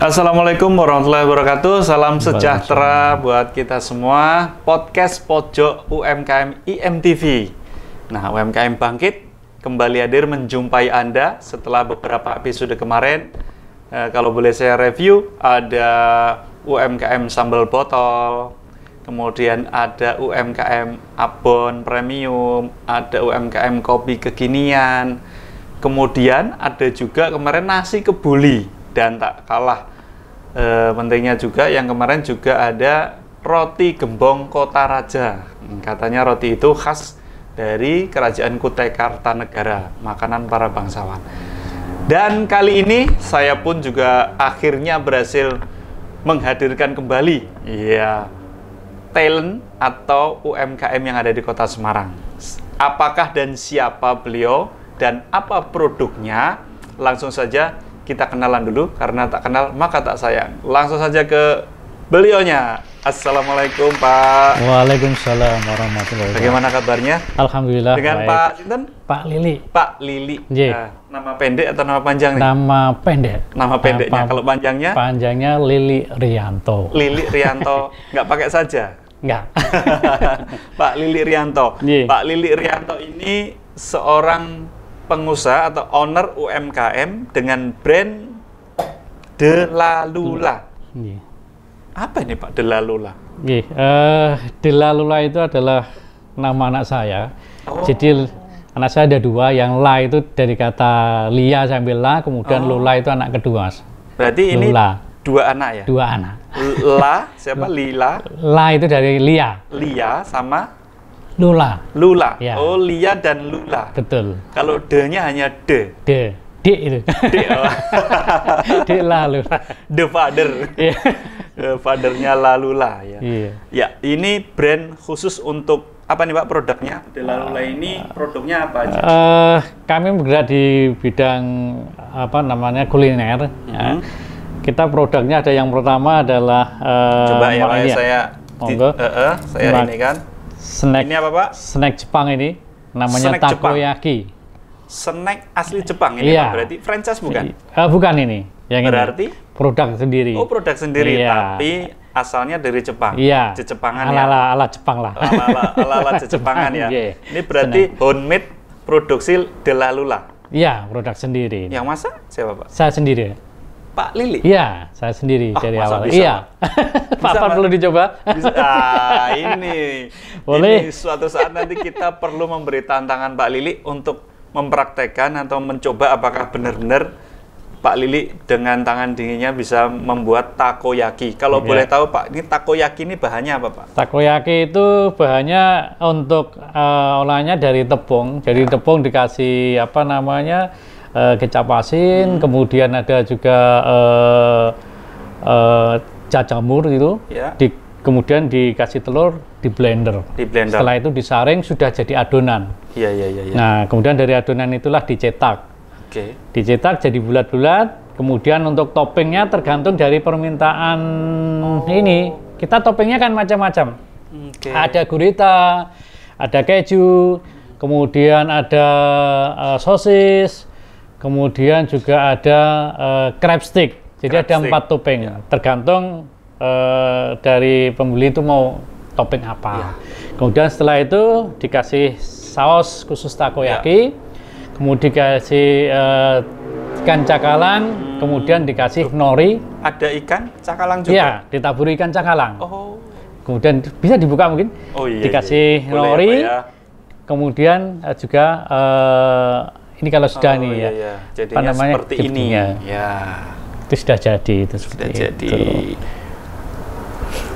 Assalamualaikum warahmatullahi wabarakatuh. Salam sejahtera buat kita semua. Podcast Pojok UMKM IMTV. Nah, UMKM Bangkit kembali hadir menjumpai Anda setelah beberapa episode kemarin. Kalau boleh saya review, ada UMKM sambal botol, kemudian ada UMKM abon premium, ada UMKM kopi kekinian, kemudian ada juga kemarin nasi kebuli, dan tak kalah pentingnya juga yang kemarin juga ada roti gembong Kota Raja. Katanya roti itu khas dari Kerajaan Kutai Kartanegara, makanan para bangsawan. Dan kali ini saya pun juga akhirnya berhasil menghadirkan kembali talent atau UMKM yang ada di Kota Semarang. Apakah dan siapa beliau dan apa produknya? Langsung saja kita kenalan dulu, karena tak kenal maka tak sayang. Langsung saja ke beliaunya. Assalamualaikum Pak. Waalaikumsalam warahmatullahi wabarakatuh. Bagaimana kabarnya? Alhamdulillah. Dengan baik. Pak Sinten? Pak Lili. Pak Lili. Nah, nama pendek atau nama panjang nih? nama pendek. Nama pendeknya. Kalau panjangnya? Panjangnya Lili Rianto. Lili Rianto. Nggak pakai saja? Enggak. Pak Lili Rianto. Pak Lili Rianto ini seorang pengusaha atau owner UMKM dengan brand Delalula. Apa ini Pak Delalula? Delalula itu adalah nama anak saya. Jadi anak saya ada dua, yang La itu dari kata Lia sambil La, kemudian Lula itu anak kedua. Berarti ini Lula. Dua anak ya? Dua anak. La, siapa? Lila? La itu dari Lia. Lia sama? Lula. Lula. Ya. Oh, Lia dan Lula. Betul. Kalau D-nya hanya D. D itu. D. Oh. D lalu. The father. Fathernya Lalula ya. Iya. Ya, ini brand khusus untuk apa nih Pak produknya? Delalula ini produknya apa aja? Kami bergerak di bidang apa namanya kuliner. Ya. Kita produknya ada yang pertama adalah coba ya Pak, saya ini kan. Snack. Ini apa Pak? Snack Jepang ini namanya snack takoyaki. Snack asli Jepang ini Pak, berarti franchise bukan? Bukan ini. Yang berarti ini. Produk sendiri. Oh, produk sendiri, iya. Tapi asalnya dari Jepang. Iya. Jepangan ya. Ala Jepang lah. Ala Jepangan ya. Yeah. Ini berarti homemade produksi Delalula. Iya, produk sendiri. Yang masak siapa Pak? Saya sendiri. Pak Lili? Iya, saya sendiri dari awal. Bisa, iya. Pak perlu dicoba? Bisa. Ini. Boleh. Ini suatu saat nanti kita perlu memberi tantangan Pak Lili untuk mempraktekkan atau mencoba apakah benar-benar Pak Lili dengan tangan dinginnya bisa membuat takoyaki. Kalau boleh tahu Pak, ini takoyaki ini bahannya apa Pak? Takoyaki itu bahannya untuk olahannya dari tepung. Jadi tepung dikasih apa namanya kecap asin, kemudian ada juga jajamur itu, kemudian dikasih telur, di blender. Setelah itu disaring sudah jadi adonan. Iya. Nah, kemudian dari adonan itulah dicetak. Dicetak jadi bulat-bulat. Kemudian untuk toppingnya tergantung dari permintaan ini. Kita toppingnya kan macam-macam. Ada gurita, ada keju, kemudian ada sosis, kemudian juga ada crab stick. Jadi ada 4 topping. Tergantung dari pembeli itu mau topping apa. Kemudian setelah itu dikasih saus khusus takoyaki. Kemudian dikasih ikan cakalang, kemudian dikasih nori. Ada ikan cakalang juga? Iya, ditaburi ikan cakalang. Kemudian bisa dibuka mungkin. Dikasih nori. Kemudian juga ini kalau sudah nih ya. Jadinya namanya seperti ini. Ya. Itu sudah jadi. Itu sudah jadi.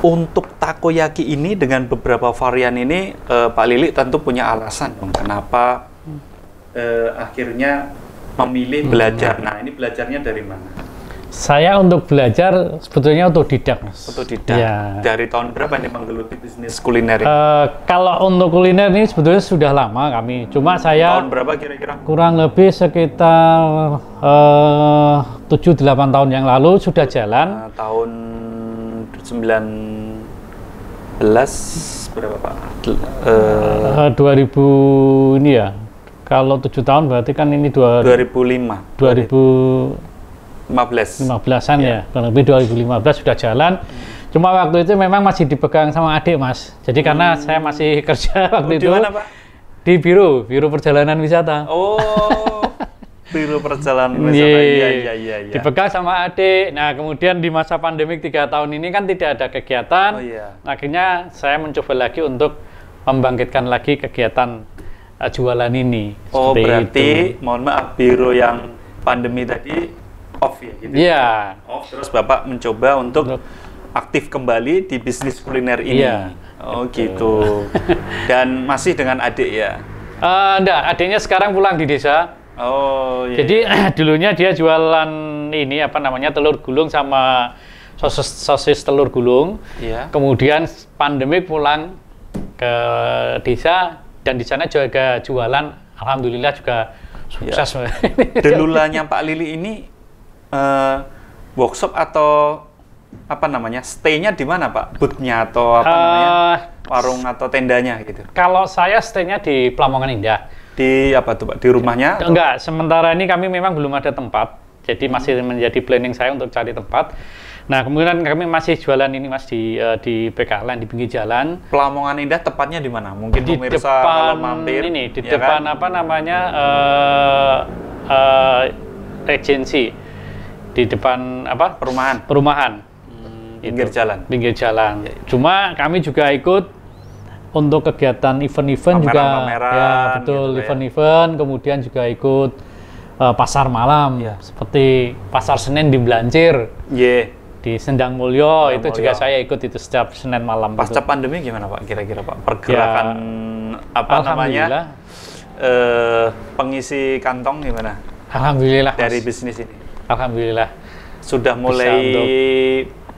Untuk takoyaki ini dengan beberapa varian ini, Pak Lili tentu punya alasan kenapa akhirnya memilih belajar. Nah, ini belajarnya dari mana? Saya untuk belajar sebetulnya otodidak, Mas. Otodidak. Ya. Dari tahun berapa nih menggeluti bisnis kuliner ini? Kalau untuk kuliner ini sebetulnya sudah lama kami. Cuma saya tahun berapa kira-kira? Kurang lebih sekitar 7-8 tahun yang lalu sudah jalan. Tahun 19 berapa Pak? 2000 ini ya. Kalau 7 tahun berarti kan ini 2005. 2000 15-an ya, kurang lebih 2015 sudah jalan. Cuma waktu itu memang masih dipegang sama adik Mas. Jadi karena saya masih kerja waktu itu. Di mana, Pak? Di biro perjalanan wisata. Oh, biro perjalanan wisata. Iya. Dipegang sama adik. Nah, kemudian di masa pandemik 3 tahun ini kan tidak ada kegiatan. Oh iya. Akhirnya saya mencoba lagi untuk membangkitkan lagi kegiatan jualan ini. Oh, seperti berarti itu. mohon maaf, biro yang pandemi tadi off ya gitu. Iya. Off, terus Bapak mencoba untuk aktif kembali di bisnis kuliner ini. Iya. Oh, gitu. Dan masih dengan adik ya? Enggak, adiknya sekarang pulang di desa. Oh, iya. Jadi dulunya dia jualan ini apa namanya telur gulung sama sosis telur gulung. Iya. Kemudian pandemik pulang ke desa dan di sana juga jualan. Alhamdulillah juga sukses. Ya. Delulanya Pak Lili ini workshop atau apa namanya, stay-nya di mana Pak? Booth-nya atau apa namanya, warung atau tendanya gitu? Kalau saya stay-nya di Pelamongan Indah. Di apa tuh Pak? Di rumahnya? Enggak, sementara ini kami memang belum ada tempat. Jadi masih menjadi planning saya untuk cari tempat. Nah, kemudian kami masih jualan ini Mas di PKLN di pinggir jalan. Pelamongan Indah tepatnya di mana? Mungkin Di pemirsa depan kalau mampir ini, di ya depan kan? apa namanya Regency. Di depan apa? Perumahan. Pinggir jalan. Pinggir jalan. Cuma kami juga ikut untuk kegiatan event-event juga. Pameran-pameran Ya, betul, gitu event-event. Kemudian juga ikut pasar malam, seperti pasar Senen di Blancir. Di Sendang Mulyo, itu juga saya ikut itu setiap Senin malam. Pasca pandemi gimana Pak? Kira-kira Pak pergerakan apa namanya pengisi kantong gimana? Alhamdulillah dari Mas. bisnis ini. Alhamdulillah Sudah mulai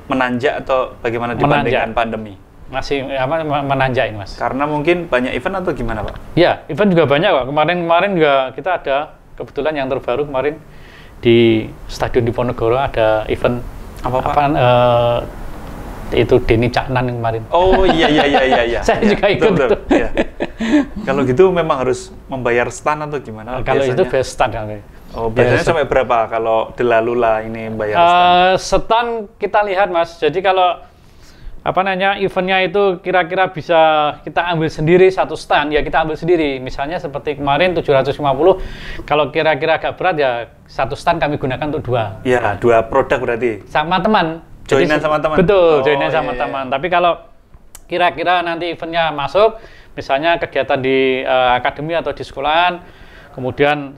menanjak atau bagaimana dibandingkan pandemi? Masih menanjak ini Mas. Karena mungkin banyak event atau gimana Pak? Ya, event juga banyak Pak. Kemarin juga kita ada kebetulan yang terbaru kemarin di Stadion Diponegoro ada event itu Denny Caknan kemarin. Oh iya. Saya juga ikut. Betul. Ya. Kalau gitu memang harus membayar stand atau gimana? Kalau biasanya? itu bayar stand kan. Oh, biasanya sampai berapa kalau Delalula ini bayar stand? Stand kita lihat Mas. Jadi kalau apa namanya eventnya itu kira-kira bisa kita ambil sendiri satu stand ya kita ambil sendiri. Misalnya seperti kemarin 750, kalau kira-kira agak berat ya satu stand kami gunakan untuk 2. Ya, 2 produk berarti. Sama teman. Joinan sama teman. Betul, joinan sama teman. Tapi kalau kira-kira nanti eventnya masuk, misalnya kegiatan di akademi atau di sekolahan, kemudian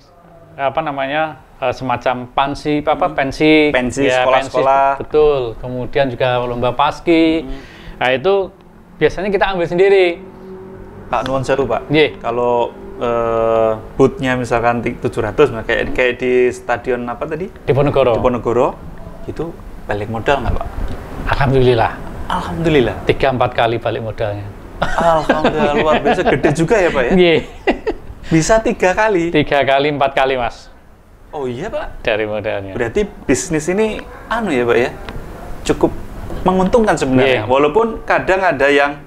apa namanya semacam pensi sekolah-sekolah. Betul. Kemudian juga lomba paski. Nah itu biasanya kita ambil sendiri. Pak nuwun sewu Pak. Kalau booth-nya misalkan 700, kayak di stadion apa tadi? Diponegoro. Itu balik modal nggak Pak? Alhamdulillah. 3-4 kali balik modalnya. Alhamdulillah, luar biasa, gede juga ya Pak ya? Bisa 3 kali? 3 kali, 4 kali Mas. Oh iya Pak? Dari modalnya. Berarti bisnis ini ya Pak ya? Cukup menguntungkan sebenarnya. Walaupun kadang ada yang,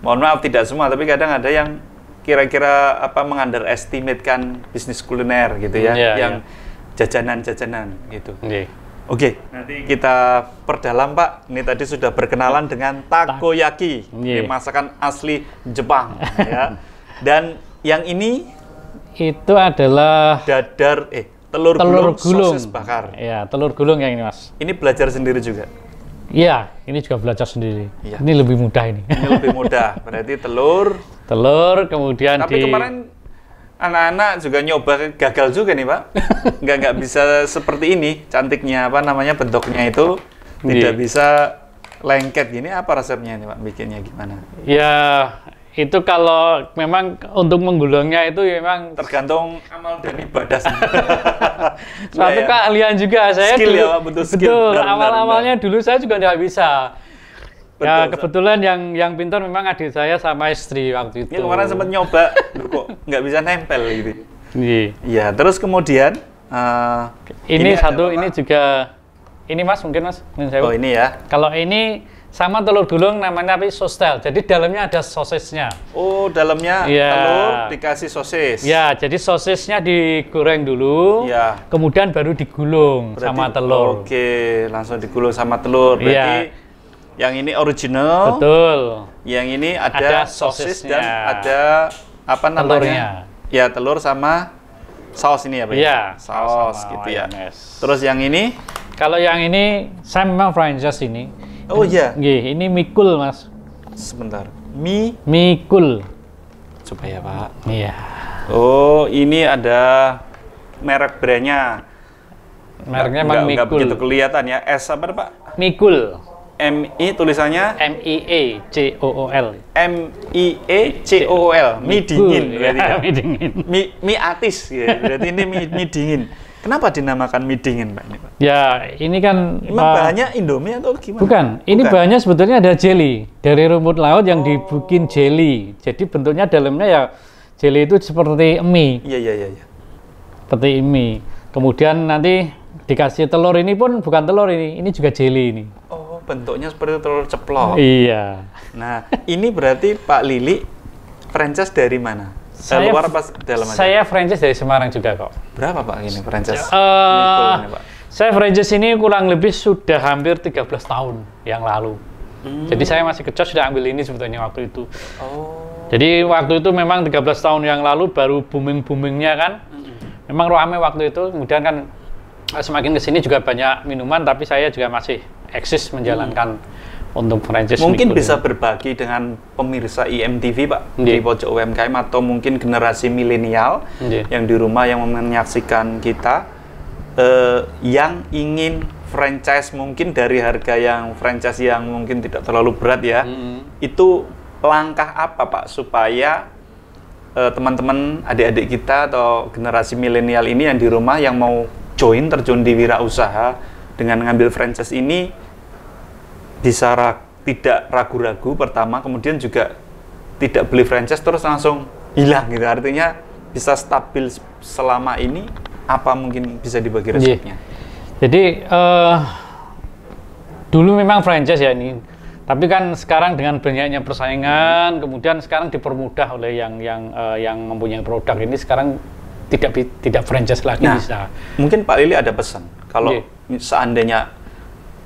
mohon maaf tidak semua, tapi kadang ada yang kira-kira meng-underestimate-kan bisnis kuliner gitu ya, yang jajanan-jajanan gitu. Oke, nanti kita perdalam Pak. Ini tadi sudah berkenalan dengan takoyaki, ini masakan asli Jepang ya. Dan yang ini itu adalah telur gulung gulung sosis bakar. Ya, telur gulung yang ini Mas. Ini belajar sendiri juga? Iya, ini juga belajar sendiri. Ya. Ini lebih mudah ini. Ini lebih mudah. Berarti telur kemudian tapi kemarin anak-anak juga nyoba, gagal juga nih Pak. Nggak bisa seperti ini, cantiknya bentuknya itu tidak bisa lengket gini. Apa resepnya ini Pak, bikinnya gimana? Ya, itu kalau memang untuk menggulungnya itu memang tergantung amal dan ibadah. Suatu keahlian juga saya skill dulu, ya Pak, betul skill. Betul, awal-awalnya dulu saya juga nggak bisa. Betul, ya kebetulan yang pintar memang adik saya sama istri waktu itu. Ini kemarin sempat nyoba, kok nggak bisa nempel gitu. Iya. Terus kemudian ini satu, ini juga, ini Mas mungkin Mas. Oh ini ya. Kalau ini sama telur gulung namanya sostel. Jadi dalamnya ada sosisnya. Oh, dalamnya telur dikasih sosis. Ya, jadi sosisnya digoreng dulu. Ya. Kemudian baru digulung sama telur. Oke, langsung digulung sama telur. Berarti yang ini original. Betul. Yang ini ada sosis dan ada apa namanya? Telurnya. Ya, telur sama saus ini ya, Pak? Iya, saus gitu ya. Terus yang ini? Kalau yang ini saya memang franchise ini. Oh iya. Ini Mikul, Mas. Sebentar. Mikul. Coba ya, Pak. Iya. Oh, ini ada merek brandnya. Mereknya memang Mikul. Nggak begitu kelihatan ya. S apa, Pak? Mikul. MI tulisannya MIECOOL. MIECOOL. Mie dingin berarti ya. Mie dingin. Mie atis ya. Berarti ini mie dingin. Kenapa dinamakan mie dingin, Pak? Ini, Pak? Ya, ini kan memang bahannya Indomie atau gimana? Bukan. Ini bahannya sebetulnya ada jelly dari rumput laut yang dibikin jelly. Jadi bentuknya dalamnya ya jelly itu seperti mie. Iya. Seperti mie. Kemudian nanti dikasih telur, ini pun bukan telur ini juga jelly ini. Oh, bentuknya seperti telur ceplok. Iya. Nah, ini berarti Pak Lili franchise dari mana? Luar apa dalam aja? Saya franchise dari Semarang juga kok. Berapa Pak ini franchise? Ini, Pak? Saya franchise ini kurang lebih sudah hampir 13 tahun yang lalu. Jadi saya masih kecil sudah ambil ini sebetulnya waktu itu. Oh. Jadi waktu itu memang 13 tahun yang lalu baru booming-boomingnya kan. Memang ramai waktu itu. Kemudian kan semakin kesini juga banyak minuman, tapi saya juga masih eksis menjalankan untuk franchise. Mungkin bisa berbagi dengan pemirsa IMTV, Pak, di Pojok UMKM atau mungkin generasi milenial yang di rumah yang menyaksikan kita, yang ingin franchise mungkin dari harga yang franchise yang mungkin tidak terlalu berat ya. Itu langkah apa, Pak, supaya teman-teman, adik-adik kita atau generasi milenial ini yang di rumah yang mau terjun di wirausaha dengan mengambil franchise ini bisa tidak ragu-ragu pertama, kemudian juga tidak beli franchise terus langsung hilang gitu. Artinya bisa stabil selama ini, apa mungkin bisa dibagi resepnya? Jadi dulu memang franchise ya ini, tapi kan sekarang dengan banyaknya persaingan, kemudian sekarang dipermudah oleh yang mempunyai produk ini, sekarang tidak franchise lagi bisa. Mungkin Pak Lili ada pesan kalau seandainya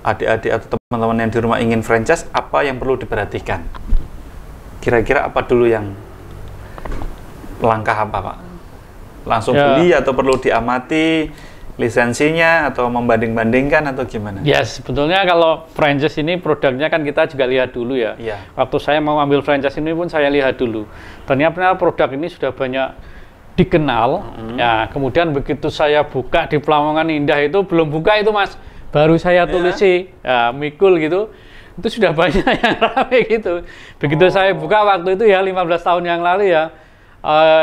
adik-adik atau teman-teman yang di rumah ingin franchise, apa yang perlu diperhatikan? Kira-kira apa dulu yang langkah apa, Pak? Langsung beli atau perlu diamati lisensinya atau membanding-bandingkan atau gimana? Ya, sebetulnya kalau franchise ini produknya kan kita juga lihat dulu ya. Waktu saya mau ambil franchise ini pun saya lihat dulu. Ternyata produk ini sudah banyak dikenal. Ya, kemudian begitu saya buka di Pelamongan Indah itu, belum buka itu Mas, baru saya tulis ya, Mikul gitu, itu sudah banyak yang rame gitu. Begitu saya buka waktu itu ya 15 tahun yang lalu ya,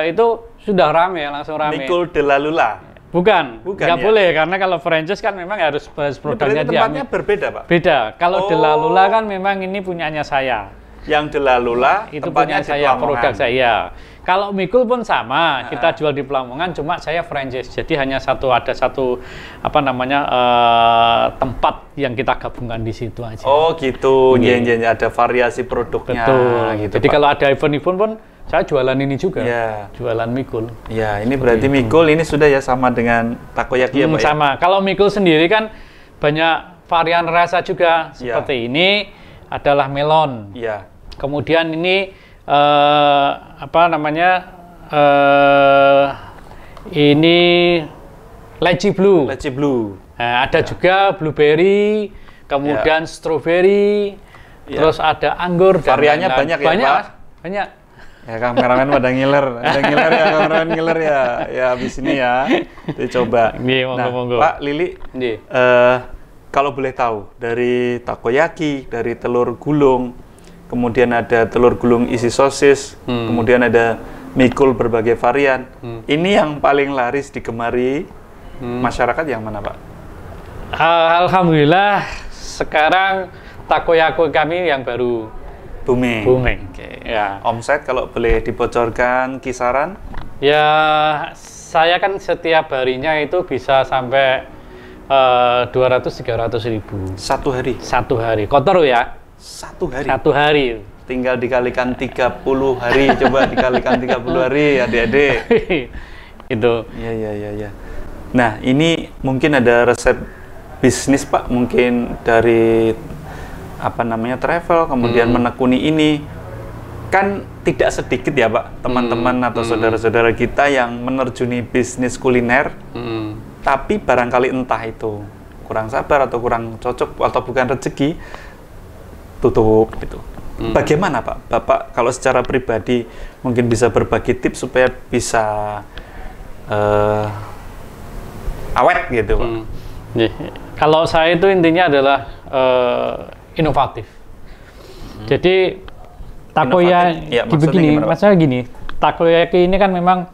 itu sudah rame, langsung rame. Mikul Delalula? Bukan nggak boleh, karena kalau franchise kan memang harus produknya dia. Tempatnya berbeda, Pak? Beda. Kalau Delalula kan memang ini punyanya saya. Yang Delalula itu punya saya, produk saya. Kalau Mikul pun sama, kita jual di Pelamongan, cuma saya franchise. Jadi hanya ada satu apa namanya tempat yang kita gabungkan di situ aja. Oh gitu, ada variasi produknya. Betul. Gitu, jadi Pak. kalau ada event-event pun saya jualan ini juga, jualan Mikul. Ya, ini berarti Mikul ini sudah ya sama dengan takoyaki ya, Pak? Sama. Kalau Mikul sendiri kan banyak varian rasa juga. Seperti ini adalah melon. Kemudian ini apa namanya, ini lychee blue. Nah, ada juga blueberry, kemudian strawberry, terus ada anggur. Variannya banyak ya, Pak? Banyak. Ya, kameramen pada ngiler, kameramen ngiler ya. Ya habis ini ya, dicoba. Monggo. Pak Lili, kalau boleh tahu dari takoyaki, dari telur gulung, kemudian ada telur gulung isi sosis, kemudian ada Mikul berbagai varian. Ini yang paling laris digemari masyarakat yang mana, Pak? Alhamdulillah sekarang takoyaki kami yang baru booming. Ya. Omset kalau boleh dibocorkan kisaran? Ya, saya kan setiap harinya itu bisa sampai 200-300 ribu. Satu hari? Satu hari. Kotor ya? 1 hari. 1 hari. Tinggal dikalikan 30 hari, coba dikalikan 30 hari adik-adik. Itu. Iya. Nah, ini mungkin ada resep bisnis Pak, mungkin dari travel, kemudian menekuni ini. Kan tidak sedikit ya Pak, teman-teman atau saudara-saudara kita yang menerjuni bisnis kuliner, tapi barangkali entah itu kurang sabar atau kurang cocok atau bukan rezeki, tutup gitu. Bagaimana Pak? Bapak kalau secara pribadi mungkin bisa berbagi tips supaya bisa awet gitu Pak. Kalau saya itu intinya adalah inovatif. Jadi takoyaki begini, masalah gini, takoyaki ini kan memang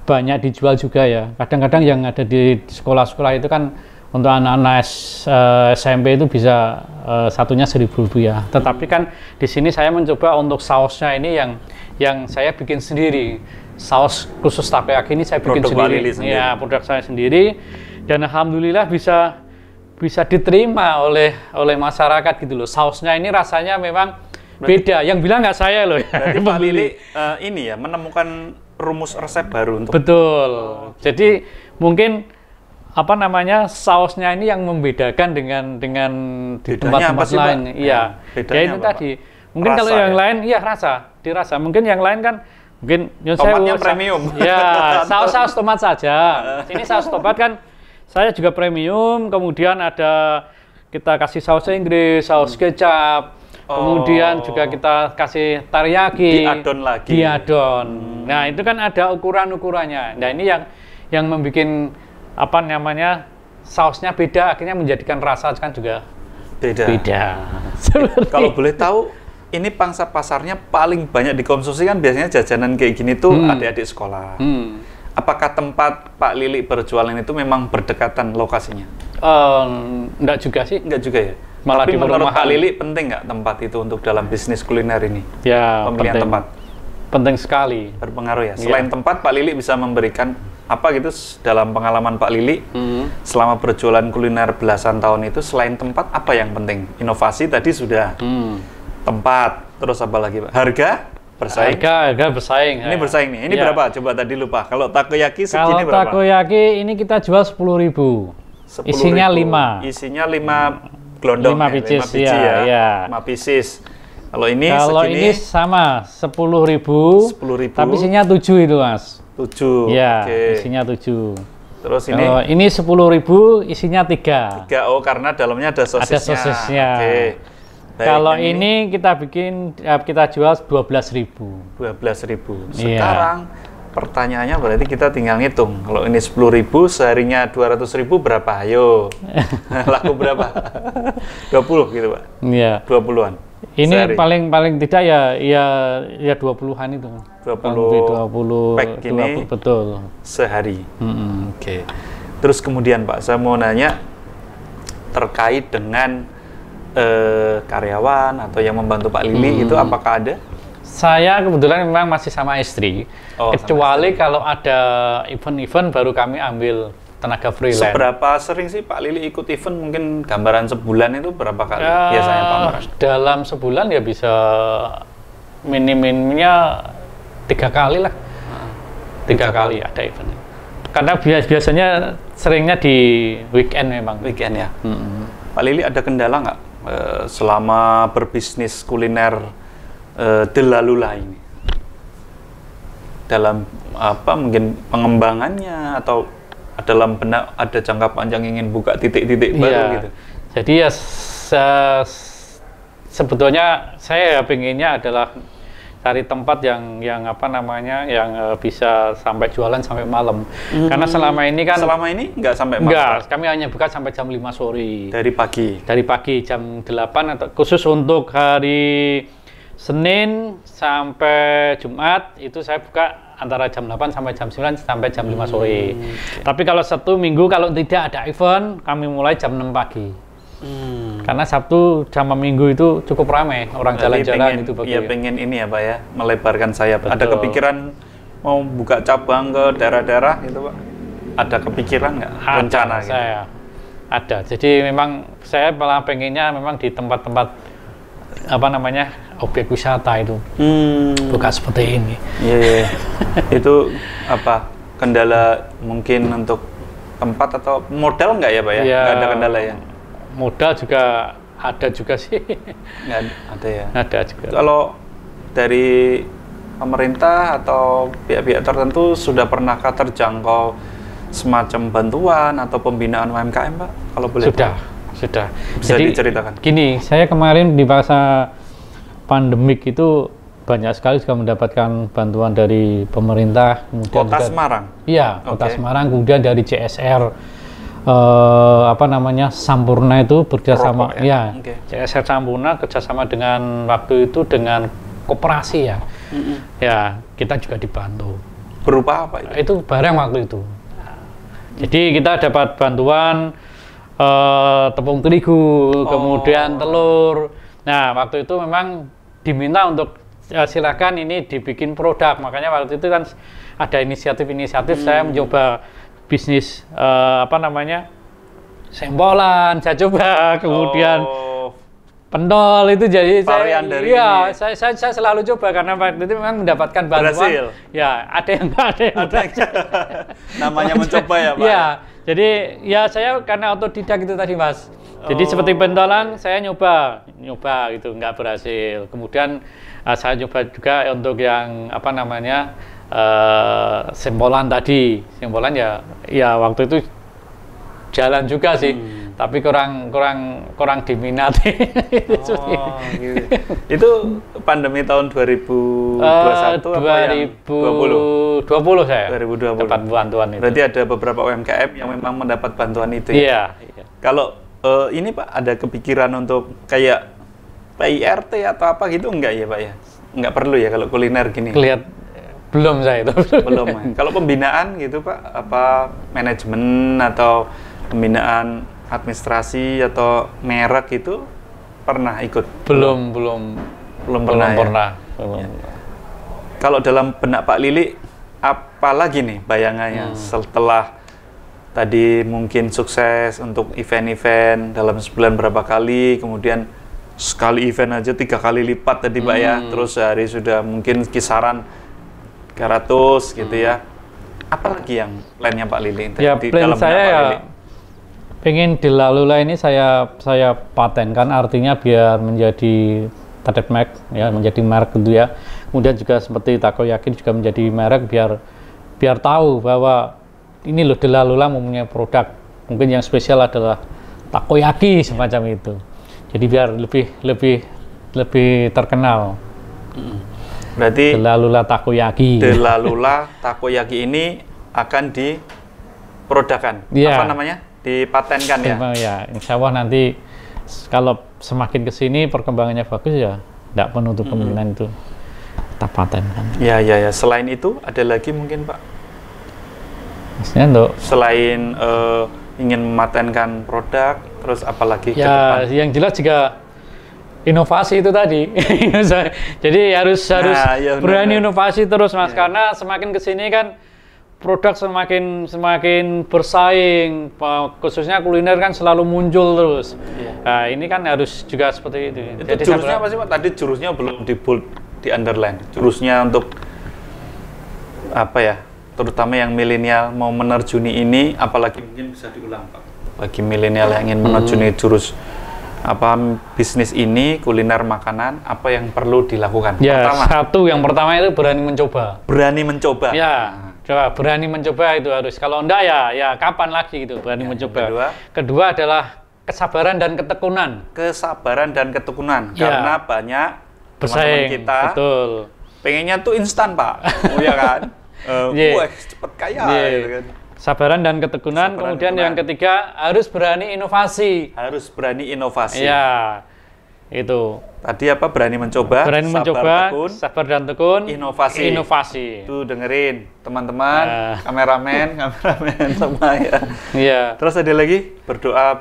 banyak dijual juga ya. Kadang-kadang yang ada di sekolah-sekolah itu kan untuk anak-anak SMP itu bisa satunya Rp1.000 ya. Tetapi kan di sini saya mencoba untuk sausnya ini yang saya bikin sendiri. Saus khusus takoyaki ini saya bikin sendiri. Ya, produk saya sendiri. Dan alhamdulillah bisa diterima oleh masyarakat gitu loh. Sausnya ini rasanya memang beda. Yang bilang nggak saya loh. Berarti Pak Lili ini ya menemukan rumus resep baru untuk. Betul. Jadi mungkin sausnya ini yang membedakan dengan di tempat-tempat lain. Iya. Ya itu tadi. Mungkin kalau yang lain dirasa. Mungkin yang lain kan tomatnya premium. Ya, saus tomat saja. Ini saus tomat kan saya juga premium, kemudian ada kita kasih saus Inggris, saus kecap. Kemudian juga kita kasih teriyaki. Diadon lagi. Diadon. Nah, itu kan ada ukuran-ukurannya. Nah, ini yang membuat sausnya beda, akhirnya menjadikan rasa kan juga beda. Kalau boleh tahu, ini pangsa pasarnya paling banyak dikonsumsi kan biasanya jajanan kayak gini tuh adik-adik sekolah. Apakah tempat Pak Lili berjualan itu memang berdekatan lokasinya? Enggak juga sih. Enggak juga ya? Malah tapi menurut Pak Lili penting nggak tempat itu untuk dalam bisnis kuliner ini? Ya, pemilihan tempat. Penting sekali. Berpengaruh ya? Selain tempat, Pak Lili bisa memberikan apa gitu dalam pengalaman Pak Lili selama berjualan kuliner belasan tahun itu, selain tempat apa yang penting? Inovasi tadi sudah. Tempat, terus apa lagi Pak? Harga bersaing? Harga bersaing. Ini bersaing nih. Ini berapa? Coba tadi lupa. Kalau takoyaki segini berapa? Kalau takoyaki ini kita jual 10.000. Isinya 5. Isinya 5 gelondong. 5 pieces ya. 5 pieces. Kalau ini sama 10.000. 10.000. Tapi isinya 7 itu Mas. 7. Ya, isinya 7. Terus ini? Ini 10.000, isinya 3. 3, karena dalamnya ada sosisnya. Ada sosisnya. Kalau ini kita jual 12.000. 12.000. Sekarang pertanyaannya berarti kita tinggal ngitung. Kalau ini 10.000, seharinya 200.000 berapa? Ayo. Laku berapa? 20 gitu Pak? Iya. 20-an. Ini sehari. paling tidak ya 20-an itu. 20 pack ini betul. Sehari. Oke. Terus kemudian Pak, saya mau nanya terkait dengan karyawan atau yang membantu Pak Lili itu apakah ada? Saya kebetulan memang masih sama istri. Kecuali kalau ada event-event baru kami ambil tenaga freelance. Seberapa sering sih Pak Lili ikut event? Mungkin gambaran sebulan itu berapa kali biasanya pameran? Dalam sebulan ya bisa minimumnya 3 kali lah. 3 kali ada event. Karena biasanya seringnya di weekend memang. Weekend ya. Pak Lili ada kendala nggak selama berbisnis kuliner Delalula ini? Dalam mungkin pengembangannya atau dalam benak ada jangka panjang ingin buka titik-titik baru gitu? Jadi ya sebetulnya saya pengennya adalah cari tempat yang bisa sampai jualan sampai malam. Karena selama ini nggak sampai malam. Enggak, kami hanya buka sampai jam 5 sore. Dari pagi. Dari pagi jam 8 atau khusus untuk hari Senin sampai Jumat itu saya buka antara jam 8 sampai jam 9 sampai jam 5 sore. Tapi kalau Sabtu Minggu kalau tidak ada event kami mulai jam 6 pagi. Karena Sabtu sama Minggu itu cukup ramai orang jalan-jalan itu Iya pengen ini ya Pak ya, melebarkan sayap. Betul. Ada kepikiran mau buka cabang ke daerah-daerah gitu Pak? Ada kepikiran nggak? Rencana gitu? Ada. Jadi memang saya malah pengennya memang di tempat-tempat apa namanya objek wisata itu buka seperti ini. Iya. Itu apa kendala mungkin untuk tempat atau modal nggak ya Pak ya? Nggak ada kendala ya? Modal juga ada juga sih. Nggak ada ya? Ada juga. Kalau dari pemerintah atau pihak-pihak tertentu sudah pernahkah terjangkau semacam bantuan atau pembinaan UMKM Pak? Kalau boleh Sudah. Bisa Jadi, diceritakan? Gini, saya kemarin di masa pandemik itu banyak sekali juga mendapatkan bantuan dari pemerintah. Kota Semarang? Iya, Kota Semarang, kemudian dari CSR, Sampurna itu bekerjasama, CSR Sampurna kerjasama dengan waktu itu dengan koperasi ya. Ya, kita juga dibantu. Berupa apa itu? Itu barang waktu itu. Jadi kita dapat bantuan tepung terigu, kemudian telur. Nah, waktu itu memang diminta untuk silakan ini dibikin produk. Makanya waktu itu kan ada inisiatif-inisiatif saya mencoba bisnis sembolan, saya coba, kemudian pentol itu jadi varian dari saya selalu coba karena waktu itu memang mendapatkan bantuan. Berhasil. Ya, ada yang namanya mencoba ya Pak. Ya, jadi ya saya karena otodidak itu tadi Mas. Jadi seperti pentolan saya nyoba gitu nggak berhasil. Kemudian saya coba juga untuk yang sembolan tadi. Sembolan ya waktu itu jalan juga sih. Tapi kurang diminati. Gitu. Itu pandemi tahun 2021 apa yang 2020 saya 2020 dapat bantuan itu. Berarti ada beberapa UMKM yang memang mendapat bantuan itu ya? Iya. Kalau ini Pak ada kepikiran untuk kayak PIRT atau apa gitu enggak ya Pak ya? Enggak perlu ya kalau kuliner gini? Belum saya itu. Belum. Kalau pembinaan gitu Pak, apa manajemen atau pembinaan administrasi atau merek itu pernah ikut? Belum pernah. Ya. Kalau dalam benak Pak Lili, apalagi nih bayangannya setelah tadi mungkin sukses untuk event-event dalam sebulan berapa kali, kemudian sekali event aja 3 kali lipat tadi Pak ya, terus sehari sudah mungkin kisaran 300 gitu ya. Apalagi yang plannya Pak Lili? Ya, plan saya ya pengen Delalula ini saya patenkan, artinya biar menjadi trademark ya, menjadi merek gitu ya. Kemudian juga seperti takoyaki juga menjadi merek biar tahu bahwa ini loh Delalula mempunyai produk. Mungkin yang spesial adalah takoyaki semacam itu. Jadi biar lebih terkenal. Berarti Delalula takoyaki. Delalula takoyaki ini akan diprodukkan. Ya. Apa namanya? Dipatenkan ya? Ya, insya Allah nanti kalau semakin kesini perkembangannya bagus ya, tidak menutup kemungkinan itu kita patenkan. Ya. Selain itu ada lagi mungkin Pak? Maksudnya untuk selain ingin mematenkan produk, terus apalagi ke depan? Yang jelas juga inovasi itu tadi. Jadi harus berani inovasi terus Mas, karena semakin kesini kan produk semakin bersaing, khususnya kuliner kan selalu muncul terus. Nah, ini kan harus juga seperti itu. Jadi jurusnya apa sih Pak? Tadi jurusnya belum di bold, di underline. Jurusnya untuk apa ya? Terutama yang milenial mau menerjuni ini, apalagi mungkin bisa diulang Pak. Bagi milenial yang ingin menerjuni jurus bisnis ini, kuliner makanan, apa yang perlu dilakukan? Ya, yang pertama itu berani mencoba. Berani mencoba. Ya. Coba berani mencoba itu harus. Kalau enggak ya kapan lagi gitu berani mencoba. Kedua adalah kesabaran dan ketekunan. Kesabaran dan ketekunan karena banyak teman-teman kita pengennya tuh instan Pak. Ya kan? Wah, cepet kaya gitu kan. Kesabaran dan ketekunan. Kemudian yang ketiga harus berani inovasi. Harus berani inovasi. Ya. Itu. Tadi apa? Berani mencoba, sabar dan tekun, inovasi. Itu dengerin teman-teman, kameramen semua ya. Iya. Terus ada lagi berdoa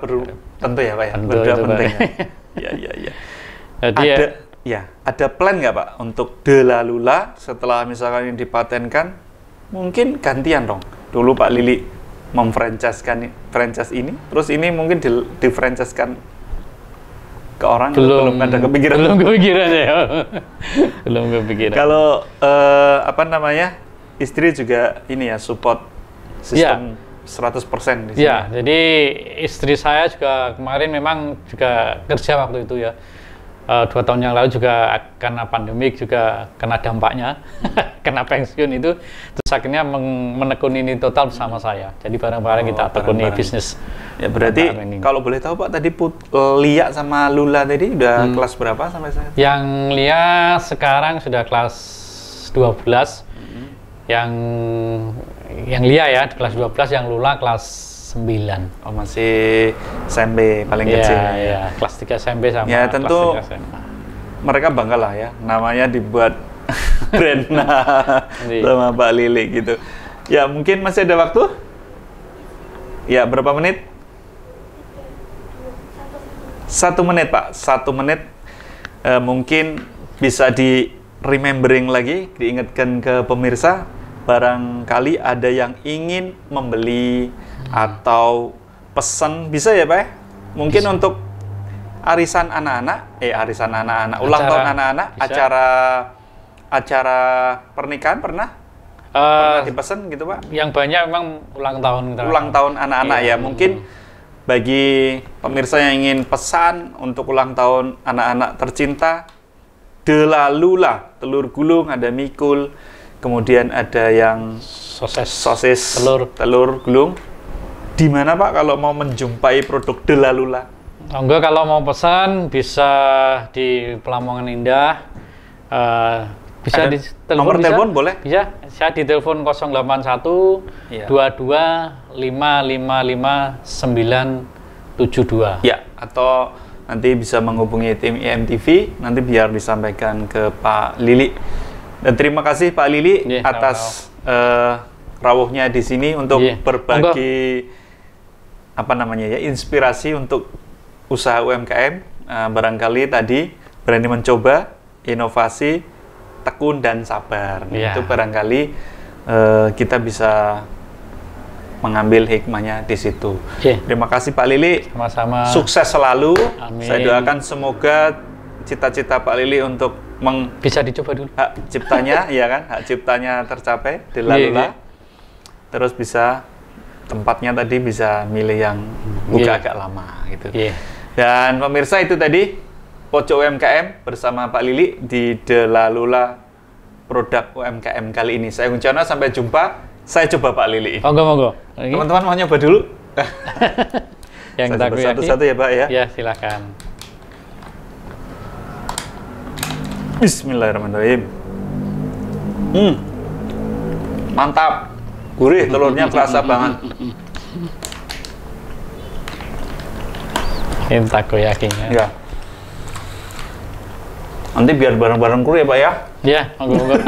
tentu ya Pak ya. Berdoa penting. Ya. Jadi ada plan nggak Pak untuk Delalula setelah misalkan ini dipatenkan, mungkin gantian dong. Dulu Pak Lili franchise ini, terus ini mungkin di-franchise-kan ke orang belum ada kepikiran. Belum kepikiran ya. Belum kepikiran. Kalau apa namanya, istri juga ini ya support sistem 100% di sini. Ya, jadi istri saya juga kemarin memang juga kerja waktu itu ya. 2 tahun yang lalu juga karena pandemik juga kena dampaknya, kena pensiun itu, terus akhirnya menekuni ini total bersama saya. Jadi bareng-bareng kita tekuni bisnis. Ya berarti kalau boleh tahu Pak, tadi Lia sama Lula tadi udah kelas berapa sampai saya? Yang Lia sekarang sudah kelas 12, yang Lia ya kelas 12, yang Lula kelas 9. Oh, masih SMP paling kecil. Ya, kelas 3 SMP sama ya, tentu kelas 3 SMA. Mereka bangga lah ya, namanya dibuat brand sama Pak Lili gitu. Ya, mungkin masih ada waktu? Ya, berapa menit? 1 menit Pak, 1 menit. Mungkin bisa di remembering lagi, diingatkan ke pemirsa, barangkali ada yang ingin membeli atau pesan, bisa ya Pak ya? Mungkin bisa. Untuk arisan anak-anak, ulang tahun anak-anak, acara pernikahan pernah dipesan gitu Pak? Yang banyak memang ulang tahun anak-anak ya. Mungkin bagi pemirsa yang ingin pesan untuk ulang tahun anak-anak tercinta, Delalula, telur gulung, ada mikul, kemudian ada yang sosis telur gulung. Di mana Pak kalau mau menjumpai produk Delalula? Enggak, kalau mau pesan bisa di Pelamongan Indah. Bisa di nomor telepon boleh? Bisa. Saya di telepon 081 22 555 972. Ya, atau nanti bisa menghubungi tim IMTV, nanti biar disampaikan ke Pak Lili. Dan terima kasih Pak Lili atas rawuhnya di sini untuk berbagi apa namanya ya, inspirasi untuk usaha UMKM. Barangkali tadi berani mencoba, inovasi, tekun dan sabar. Itu barangkali kita bisa mengambil hikmahnya di situ. Terima kasih Pak Lili. Sama-sama. Sukses selalu. Amin. Saya doakan semoga cita-cita Pak Lili untuk bisa dicoba dulu. Hak ciptanya, ya kan? Hak ciptanya tercapai di Delalula. Terus bisa tempatnya tadi bisa milih yang buka agak lama gitu. Dan pemirsa, itu tadi Pojok UMKM bersama Pak Lili di Delalula, produk UMKM kali ini. Saya Uncana, sampai jumpa. Saya coba Pak Lili. Monggo. Teman-teman mau nyoba dulu? Yang satu-satu ya Pak ya? Ya, silakan. Bismillahirrahmanirrahim. Mantap. Gurih, telurnya terasa banget. Ini takoyakinya. Ya. Nanti biar bareng-bareng kru ya Pak ya? Iya, monggo.